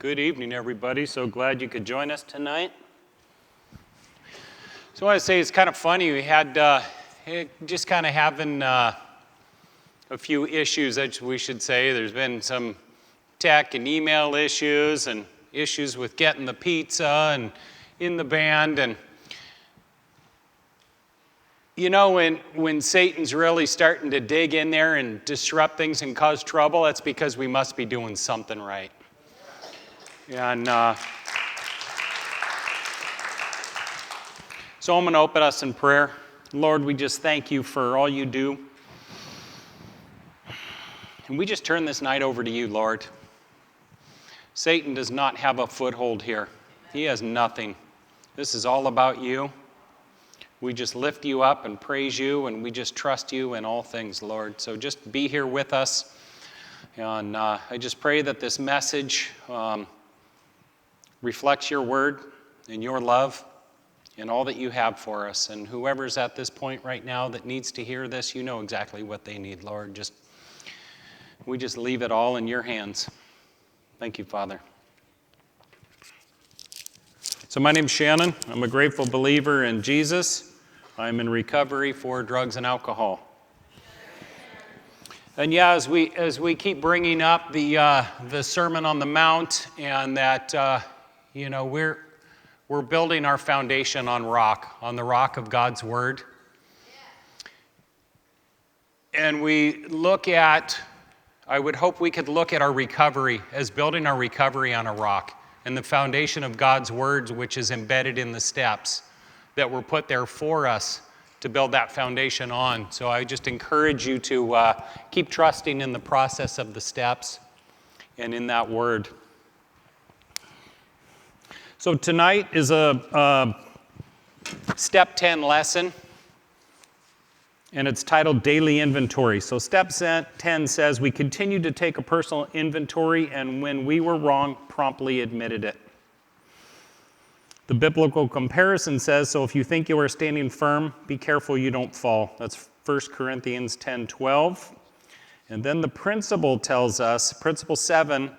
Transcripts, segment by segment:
Good evening, everybody. So glad you could join us tonight. So I want to say it's kind of funny. We had just kind of having a few issues, that we should say. There's been some tech and email issues and issues with getting the pizza and in the band. And you know, when Satan's really starting to dig in there and disrupt things and cause trouble, that's because we must be doing something right. And so I'm going to open us in prayer. Lord, we just thank you for all you do. And we just turn this night over to you, Lord. Satan does not have a foothold here. He has nothing. This is all about you. We just lift you up and praise you, and we just trust you in all things, Lord. So just be here with us. And I just pray that this message reflects your word and your love and all that you have for us. And whoever's at this point right now that needs to hear this, you know exactly what they need, Lord. We just leave it all in your hands. Thank you, Father. So my name's Shannon. I'm a grateful believer in Jesus. I'm in recovery for drugs and alcohol. And yeah, as we keep bringing up the Sermon on the Mount, and that we're building our foundation on the rock of God's Word. And we look at, I would hope we could look at our recovery as building our recovery on a rock, and the foundation of God's words, which is embedded in the steps that were put there for us to build that foundation on. So I just encourage you to keep trusting in the process of the steps and in that word. So tonight is a Step 10 lesson, and it's titled Daily Inventory. So Step 10 says, we continue to take a personal inventory, and when we were wrong, promptly admitted it. The biblical comparison says, so if you think you are standing firm, be careful you don't fall. That's 1 Corinthians 10:12. And then the principle tells us, principle 7,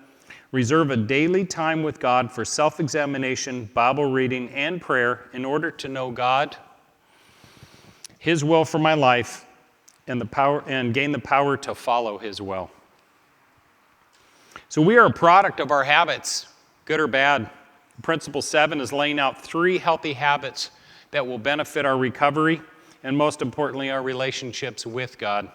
reserve a daily time with God for self-examination, Bible reading, and prayer in order to know God, His will for my life, and gain the power to follow His will. So we are a product of our habits, good or bad. Principle 7 is laying out 3 healthy habits that will benefit our recovery and, most importantly, our relationships with God.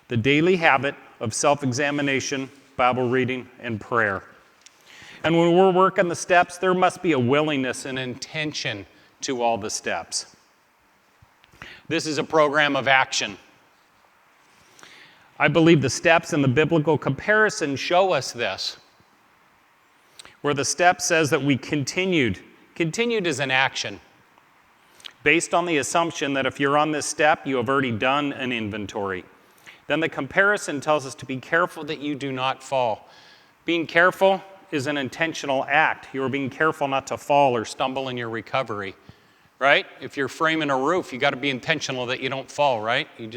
The daily habit of self-examination, Bible reading, and prayer. And when we're working the steps, there must be a willingness and intention to all the steps. This is a program of action. I believe the steps in the biblical comparison show us this. Where the step says that we continued. Continued is an action. Based on the assumption that if you're on this step, you have already done an inventory. Then the comparison tells us to be careful that you do not fall. Being careful is an intentional act. You are being careful not to fall or stumble in your recovery, right? If you're framing a roof, you got to be intentional that you don't fall, right? You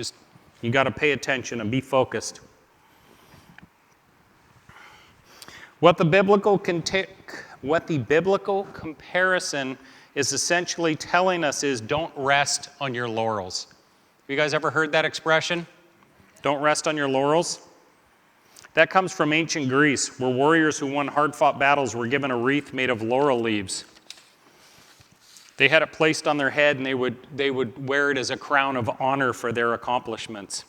got to pay attention and be focused. What the biblical comparison is essentially telling us is don't rest on your laurels. Have you guys ever heard that expression? Don't rest on your laurels? That comes from ancient Greece, where warriors who won hard-fought battles were given a wreath made of laurel leaves. They had it placed on their head, and they would wear it as a crown of honor for their accomplishments.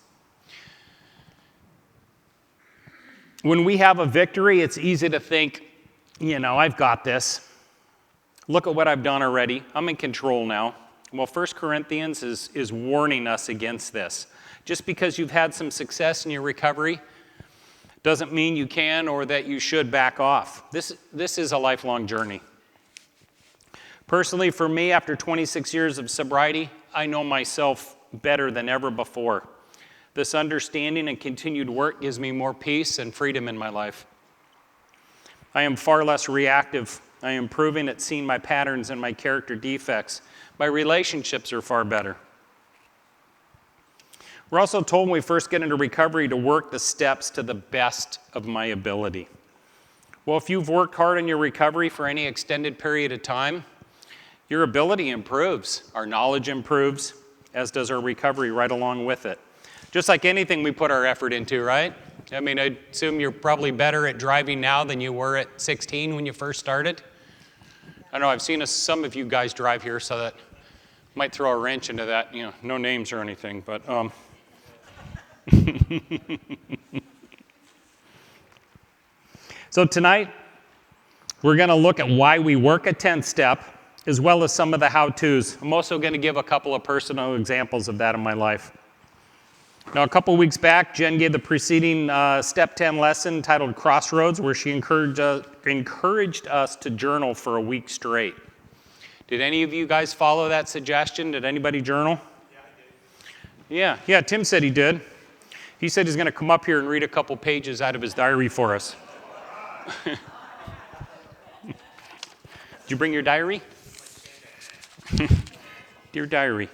When we have a victory, it's easy to think, I've got this. Look at what I've done already. I'm in control now. Well, 1 Corinthians is warning us against this. Just because you've had some success in your recovery doesn't mean you can or that you should back off. This is a lifelong journey. Personally, for me, after 26 years of sobriety, I know myself better than ever before. This understanding and continued work gives me more peace and freedom in my life. I am far less reactive. I am improving at seeing my patterns and my character defects. My relationships are far better. We're also told when we first get into recovery to work the steps to the best of my ability. Well, if you've worked hard on your recovery for any extended period of time, your ability improves, our knowledge improves, as does our recovery right along with it. Just like anything we put our effort into, right? I mean, I assume you're probably better at driving now than you were at 16 when you first started. I know I've seen some of you guys drive here, so that might throw a wrench into that. You know, no names or anything, but So tonight, we're going to look at why we work a 10th step, as well as some of the how-tos. I'm also going to give a couple of personal examples of that in my life. Now, a couple weeks back, Jen gave the preceding Step 10 lesson titled Crossroads, where she encouraged us to journal for a week straight. Did any of you guys follow that suggestion? Did anybody journal? Yeah, I did. Yeah, Tim said he did. He said he's going to come up here and read a couple pages out of his diary for us. Did you bring your diary? Dear diary.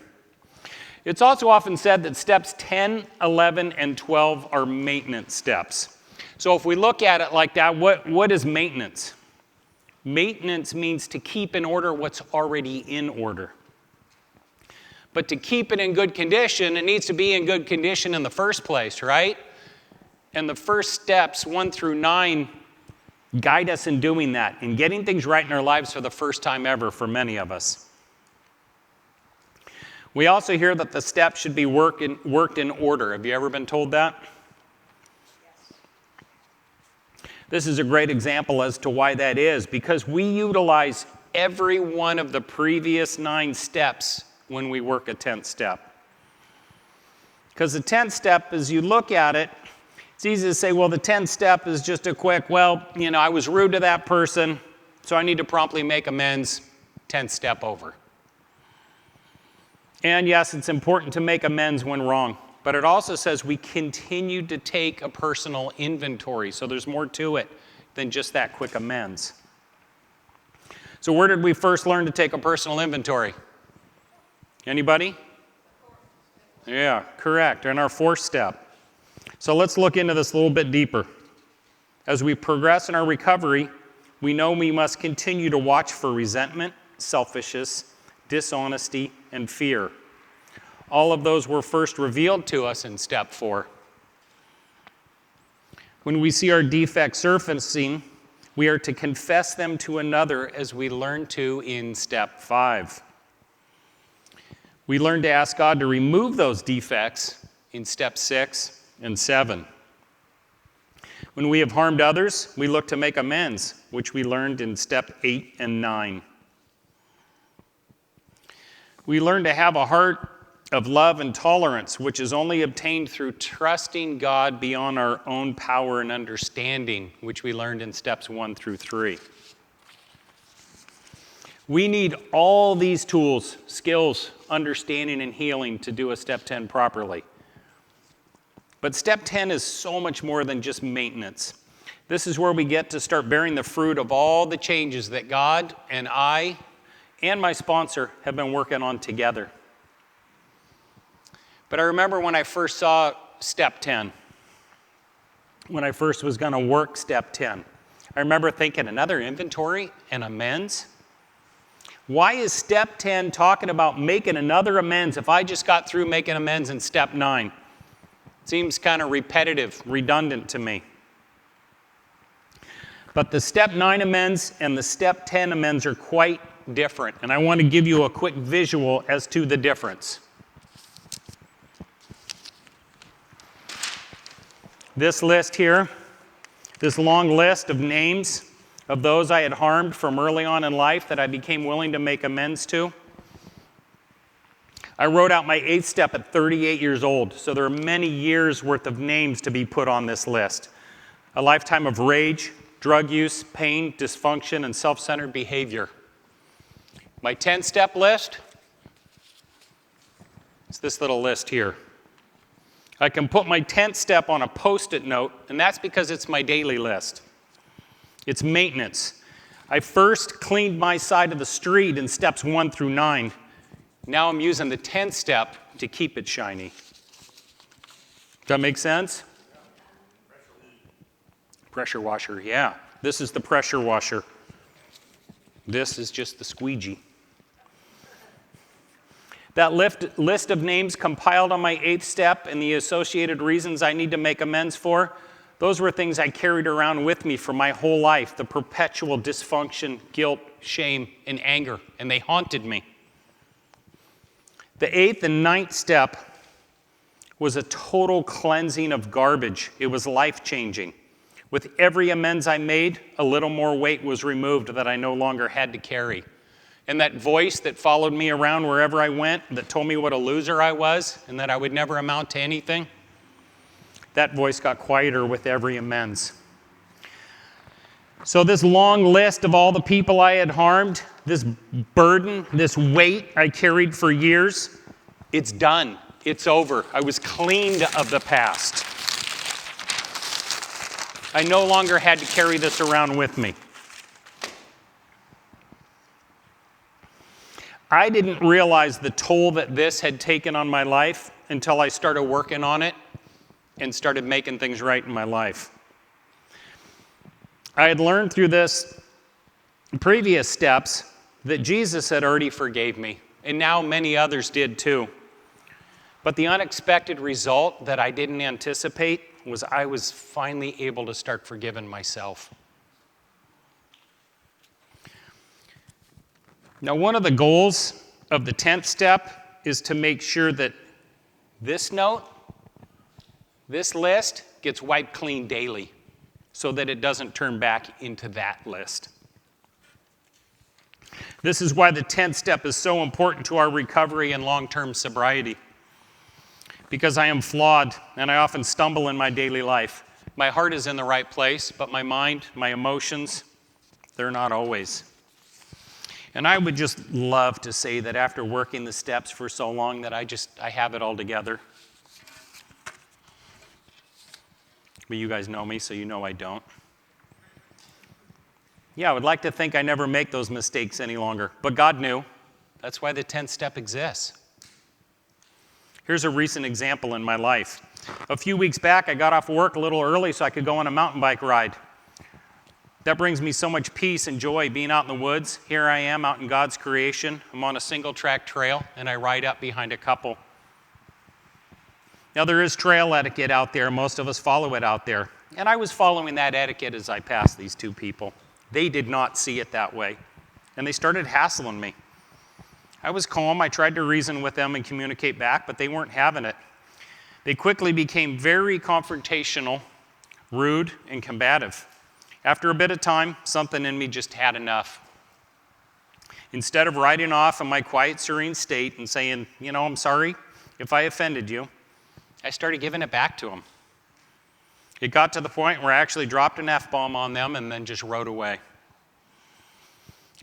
It's also often said that steps 10, 11, and 12 are maintenance steps. So if we look at it like that, what is maintenance? Maintenance means to keep in order what's already in order. But to keep it in good condition, it needs to be in good condition in the first place, right? And the first steps, 1 through 9, guide us in doing that, in getting things right in our lives for the first time ever for many of us. We also hear that the steps should be worked in order. Have you ever been told that? Yes. This is a great example as to why that is, because we utilize every one of the previous 9 steps when we work a 10th step. Because the 10th step, as you look at it, it's easy to say, well, the 10th step is just a quick, well, you know, I was rude to that person, so I need to promptly make amends, 10th step over. And yes, it's important to make amends when wrong, but it also says we continue to take a personal inventory, so there's more to it than just that quick amends. So where did we first learn to take a personal inventory? Anybody? Yeah, correct, in our 4th step. So let's look into this a little bit deeper. As we progress in our recovery, we know we must continue to watch for resentment, selfishness, dishonesty, and fear. All of those were first revealed to us in step 4. When we see our defects surfacing, we are to confess them to another as we learn to in step 5. We learn to ask God to remove those defects in step 6 and 7. When we have harmed others, we look to make amends, which we learned in step 8 and 9. We learn to have a heart of love and tolerance, which is only obtained through trusting God beyond our own power and understanding, which we learned in steps 1 through 3. We need all these tools, skills, understanding, and healing to do a step 10 properly. But step 10 is so much more than just maintenance. This is where we get to start bearing the fruit of all the changes that God and I and my sponsor have been working on together. But I remember when I first saw step 10, when I first was going to work step 10, I remember thinking, another inventory and amends? Why is step 10 talking about making another amends if I just got through making amends in step 9? Seems kind of repetitive, redundant to me. But the step 9 amends and the step 10 amends are quite different, and I want to give you a quick visual as to the difference. This list here, this long list of names of those I had harmed from early on in life that I became willing to make amends to. I wrote out my 8th step at 38 years old, so there are many years worth of names to be put on this list. A lifetime of rage, drug use, pain, dysfunction, and self-centered behavior. My 10th step list, it's this little list here. I can put my 10th step on a Post-it note, and that's because it's my daily list. It's maintenance. I first cleaned my side of the street in steps 1 through 9. Now I'm using the 10th step to keep it shiny. Does that make sense? Pressure washer, yeah. This is the pressure washer. This is just the squeegee. That list of names compiled on my 8th step and the associated reasons I need to make amends for, those were things I carried around with me for my whole life, the perpetual dysfunction, guilt, shame, and anger, and they haunted me. The 8th and 9th step was a total cleansing of garbage. It was life-changing. With every amends I made, a little more weight was removed that I no longer had to carry. And that voice that followed me around wherever I went, that told me what a loser I was and that I would never amount to anything, that voice got quieter with every amends. So this long list of all the people I had harmed, this burden, this weight I carried for years, it's done. It's over. I was cleaned of the past. I no longer had to carry this around with me. I didn't realize the toll that this had taken on my life until I started working on it and started making things right in my life. I had learned through this previous steps that Jesus had already forgave me, and now many others did too. But the unexpected result that I didn't anticipate was I was finally able to start forgiving myself. Now, one of the goals of the 10th step is to make sure that this note, this list, gets wiped clean daily so that it doesn't turn back into that list. This is why the 10th step is so important to our recovery and long-term sobriety. Because I am flawed and I often stumble in my daily life. My heart is in the right place, but my mind, my emotions, they're not always. And I would just love to say that after working the steps for so long that I have it all together. But you guys know me, so you know I don't. Yeah, I would like to think I never make those mistakes any longer, but God knew. That's why the 10th step exists. Here's a recent example in my life. A few weeks back, I got off work a little early so I could go on a mountain bike ride. That brings me so much peace and joy being out in the woods. Here I am out in God's creation. I'm on a single-track trail, and I ride up behind a couple. Now, there is trail etiquette out there. Most of us follow it out there. And I was following that etiquette as I passed these two people. They did not see it that way, and they started hassling me. I was calm. I tried to reason with them and communicate back, but they weren't having it. They quickly became very confrontational, rude, and combative. After a bit of time, something in me just had enough. Instead of riding off in my quiet, serene state and saying, I'm sorry if I offended you, I started giving it back to them. It got to the point where I actually dropped an F-bomb on them and then just rode away.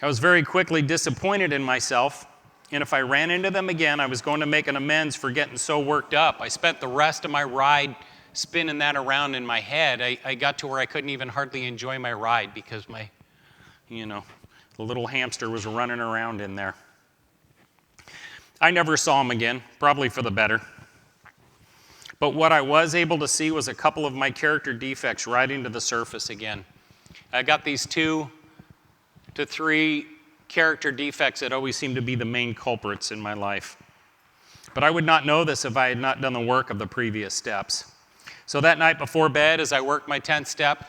I was very quickly disappointed in myself. And if I ran into them again, I was going to make an amends for getting so worked up. I spent the rest of my ride spinning that around in my head. I got to where I couldn't even hardly enjoy my ride because the little hamster was running around in there. I never saw him again, probably for the better. But what I was able to see was a couple of my character defects rising to the surface again. I got these 2 to 3 character defects that always seem to be the main culprits in my life. But I would not know this if I had not done the work of the previous steps. So that night before bed, as I worked my 10th step,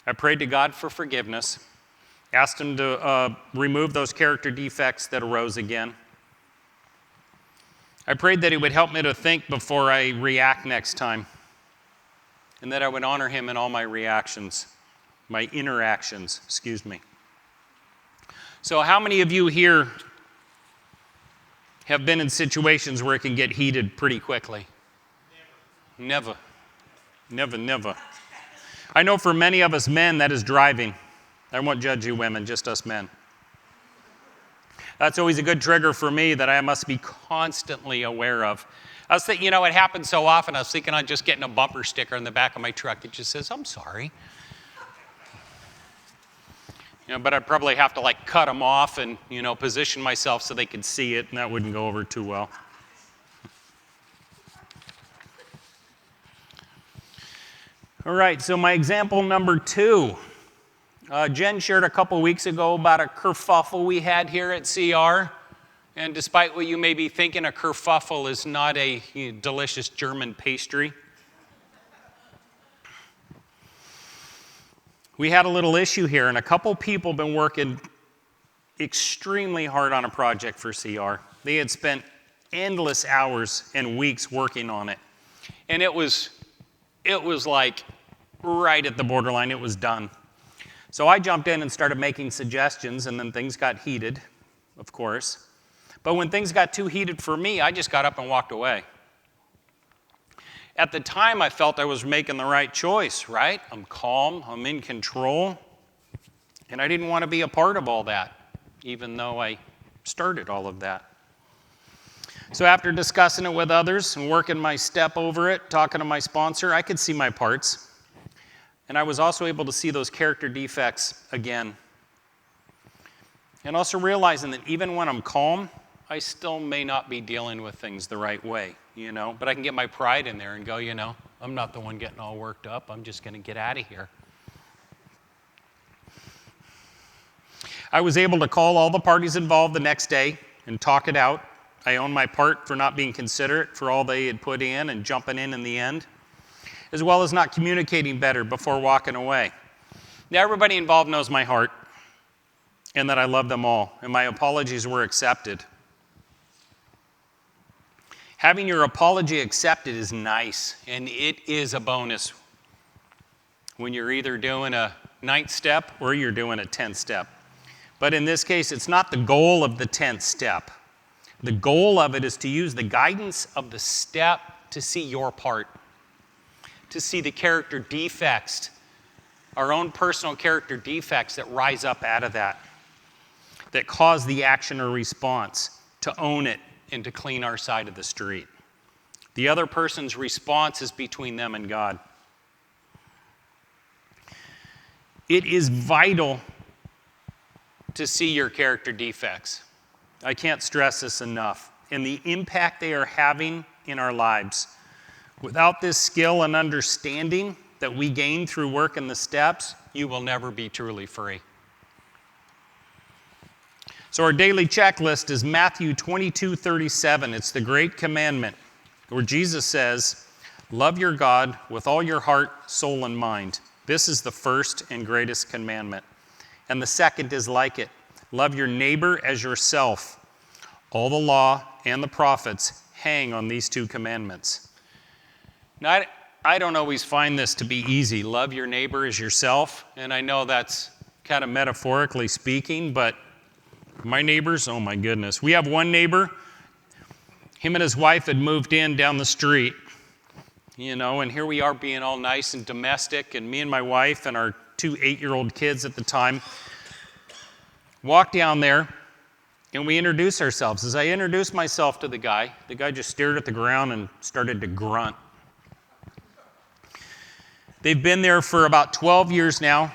I prayed to God for forgiveness, asked Him to remove those character defects that arose again. I prayed that He would help me to think before I react next time, and that I would honor Him in all my interactions. So how many of you here have been in situations where it can get heated pretty quickly? Never. I know for many of us men, that is driving. I won't judge you women, just us men. That's always a good trigger for me that I must be constantly aware of. I was thinking, it happens so often, I was thinking on just getting a bumper sticker in the back of my truck that just says, I'm sorry. But I'd probably have to cut them off and, position myself so they could see it, and that wouldn't go over too well. All right, so my example number 2. Jen shared a couple weeks ago about a kerfuffle we had here at CR. And despite what you may be thinking, a kerfuffle is not a delicious German pastry. We had a little issue here, and a couple people have been working extremely hard on a project for CR. They had spent endless hours and weeks working on it. And it was like right at the borderline, it was done. So I jumped in and started making suggestions, and then things got heated, of course. But when things got too heated for me, I just got up and walked away. At the time, I felt I was making the right choice, right? I'm calm, I'm in control, and I didn't want to be a part of all that, even though I started all of that. So after discussing it with others and working my step over it, talking to my sponsor, I could see my parts. And I was also able to see those character defects again. And also realizing that even when I'm calm, I still may not be dealing with things the right way, but I can get my pride in there and go, I'm not the one getting all worked up. I'm just going to get out of here. I was able to call all the parties involved the next day and talk it out. I own my part for not being considerate for all they had put in and jumping in the end, as well as not communicating better before walking away. Now, everybody involved knows my heart and that I love them all, and my apologies were accepted. Having your apology accepted is nice, and it is a bonus when you're either doing a 9th step or you're doing a 10th step. But in this case, it's not the goal of the 10th step. The goal of it is to use the guidance of the step to see your part, to see the character defects, our own personal character defects that rise up out of that cause the action or response, to own it and to clean our side of the street. The other person's response is between them and God. It is vital to see your character defects. I can't stress this enough. And the impact they are having in our lives. Without this skill and understanding that we gain through working the steps, you will never be truly free. So our daily checklist is Matthew 22:37. It's the great commandment where Jesus says, love your God with all your heart, soul, and mind. This is the first and greatest commandment. And the second is like it. Love your neighbor as yourself. All the law and the prophets hang on these two commandments. Now, I don't always find this to be easy. Love your neighbor as yourself. And I know that's kind of metaphorically speaking, but my neighbors, oh my goodness. We have one neighbor. Him and his wife had moved in down the street, and here we are being all nice and domestic, and me and my wife and our 2 8-year-old kids at the time walked down there, and we introduced ourselves. As I introduced myself to the guy just stared at the ground and started to grunt. They've been there for about 12 years now.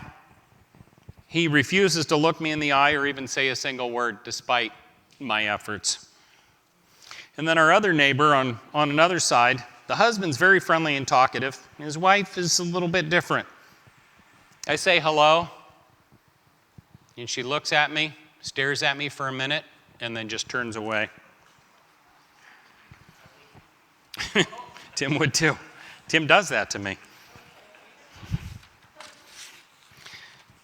He refuses to look me in the eye or even say a single word, despite my efforts. And then our other neighbor on another side, the husband's very friendly and talkative. His wife is a little bit different. I say hello, and she looks at me, stares at me for a minute, and then just turns away. Tim would too. Tim does that to me.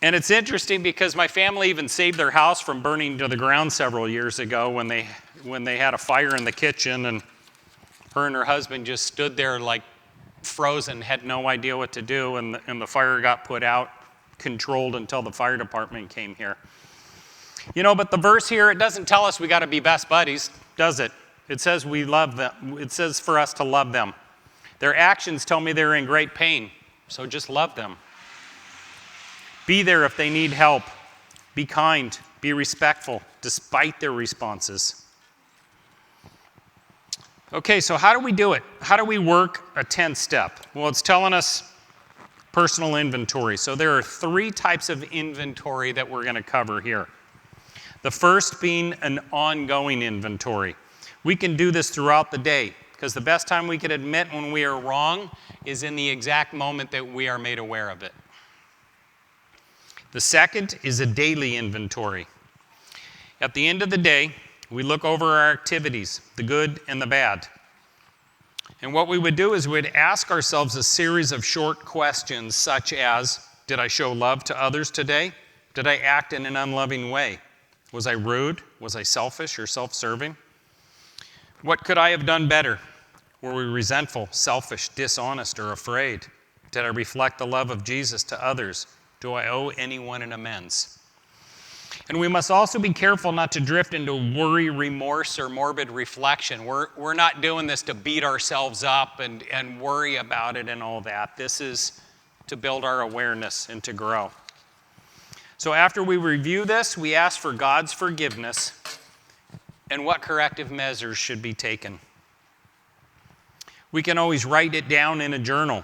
And it's interesting because my family even saved their house from burning to the ground several years ago when they had a fire in the kitchen, and her and her husband just stood there like frozen, had no idea what to do, and the fire got put out, controlled until the fire department came here. But the verse here, it doesn't tell us we got to be best buddies, does it? It says we love them. It says for us to love them. Their actions tell me they're in great pain, so just love them. Be there if they need help. Be kind. Be respectful, despite their responses. Okay, so how do we do it? How do we work a 10th step? Well, it's telling us personal inventory. So there are 3 types of inventory that we're going to cover here. The first being an ongoing inventory. We can do this throughout the day, because the best time we can admit when we are wrong is in the exact moment that we are made aware of it. The second is a daily inventory. At the end of the day, we look over our activities, the good and the bad. And what we would do is we'd ask ourselves a series of short questions such as, did I show love to others today? Did I act in an unloving way? Was I rude? Was I selfish or self-serving? What could I have done better? Were we resentful, selfish, dishonest, or afraid? Did I reflect the love of Jesus to others? Do I owe anyone an amends? And we must also be careful not to drift into worry, remorse, or morbid reflection. We're not doing this to beat ourselves up and worry about it and all that. This is to build our awareness and to grow. So after we review this, we ask for God's forgiveness and what corrective measures should be taken. We can always write it down in a journal,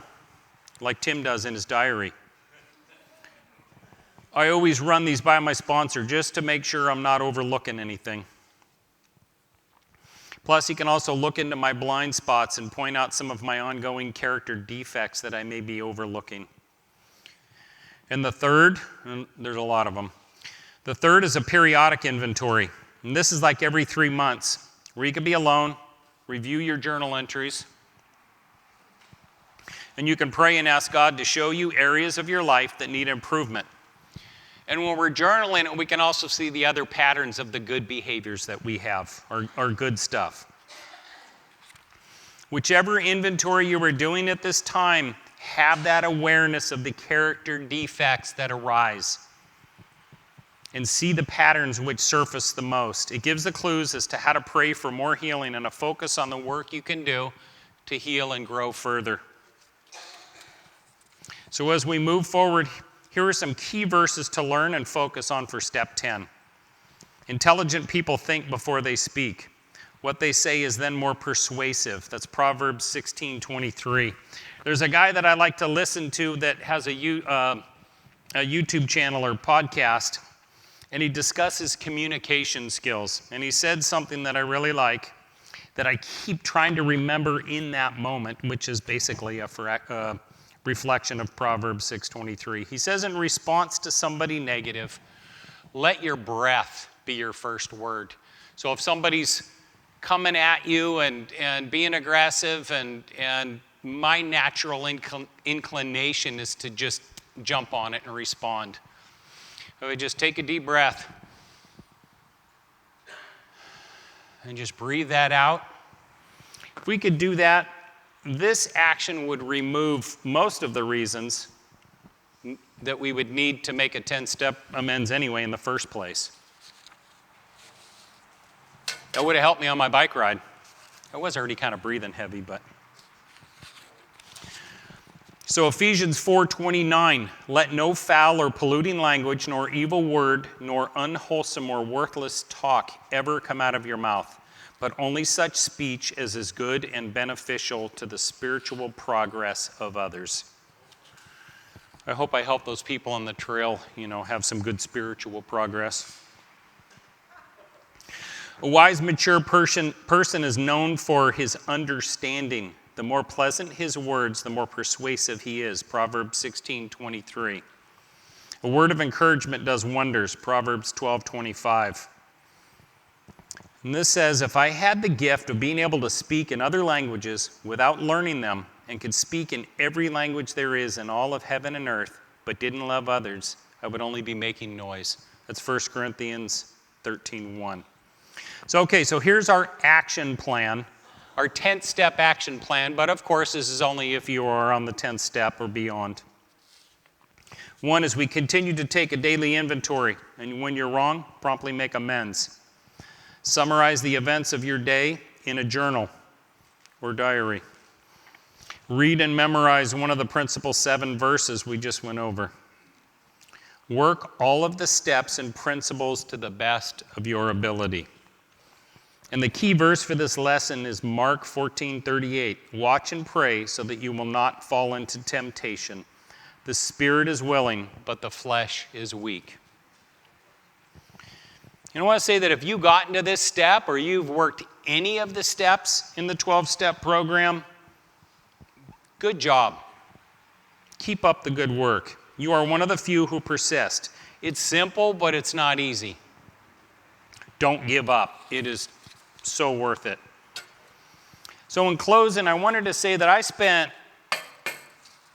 like Tim does in his diary. I always run these by my sponsor just to make sure I'm not overlooking anything. Plus, he can also look into my blind spots and point out some of my ongoing character defects that I may be overlooking. And the third, and there's a lot of them, the third is a periodic inventory. And this is like every 3 months, where you can be alone, review your journal entries, and you can pray and ask God to show you areas of your life that need improvement. And when we're journaling it, we can also see the other patterns of the good behaviors that we have, our good stuff. Whichever inventory you are doing at this time, have that awareness of the character defects that arise and see the patterns which surface the most. It gives the clues as to how to pray for more healing and a focus on the work you can do to heal and grow further. So as we move forward, here are some key verses to learn and focus on for step 10. Intelligent people think before they speak. What they say is then more persuasive. That's Proverbs 16:23. There's a guy that I like to listen to that has a YouTube channel or podcast, and he discusses communication skills. And he said something that I really like, that I keep trying to remember in that moment, which is basically a reflection of Proverbs 6:23. He says, in response to somebody negative, let your breath be your first word. So if somebody's coming at you and being aggressive, and my natural inclination is to just jump on it and respond. I would just take a deep breath and just breathe that out. If we could do that, this action would remove most of the reasons that we would need to make a 10-step amends anyway in the first place. That would have helped me on my bike ride. I was already kind of breathing heavy, but. So Ephesians 4:29, let no foul or polluting language, nor evil word, nor unwholesome or worthless talk ever come out of your mouth, but only such speech as is good and beneficial to the spiritual progress of others. I hope I help those people on the trail, have some good spiritual progress. A wise, mature person is known for his understanding. The more pleasant his words, the more persuasive he is. Proverbs 16:23. A word of encouragement does wonders. Proverbs 12:25. And this says, if I had the gift of being able to speak in other languages without learning them, and could speak in every language there is in all of heaven and earth, but didn't love others, I would only be making noise. That's 1 Corinthians 13:1. So here's our action plan, our 10th step action plan, but of course this is only if you are on the 10th step or beyond. One is we continue to take a daily inventory, and when you're wrong, promptly make amends. Summarize the events of your day in a journal or diary. Read and memorize one of the principal 7 verses we just went over. Work all of the steps and principles to the best of your ability. And the key verse for this lesson is Mark 14:38. Watch and pray so that you will not fall into temptation. The spirit is willing, but the flesh is weak. I want to say that if you got into this step or you've worked any of the steps in the 12-step program, good job. Keep up the good work. You are one of the few who persist. It's simple, but it's not easy. Don't give up. It is so worth it. So in closing, I wanted to say that I spent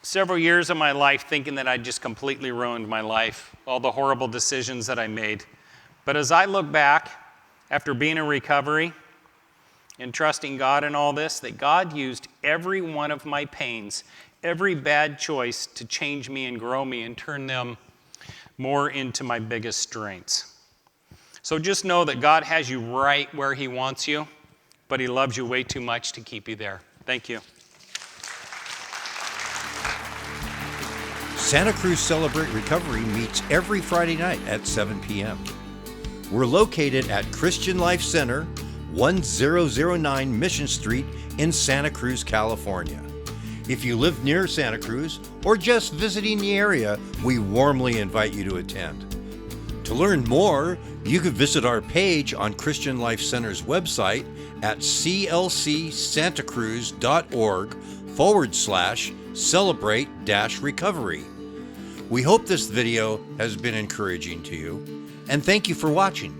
several years of my life thinking that I'd just completely ruined my life, all the horrible decisions that I made. But as I look back, after being in recovery and trusting God in all this, that God used every one of my pains, every bad choice to change me and grow me and turn them more into my biggest strengths. So just know that God has you right where He wants you, but He loves you way too much to keep you there. Thank you. Santa Cruz Celebrate Recovery meets every Friday night at 7 p.m. We're located at Christian Life Center, 1009 Mission Street in Santa Cruz, California. If you live near Santa Cruz or just visiting the area, we warmly invite you to attend. To learn more, you can visit our page on Christian Life Center's website at clcsantacruz.org/celebrate-recovery. We hope this video has been encouraging to you, and thank you for watching.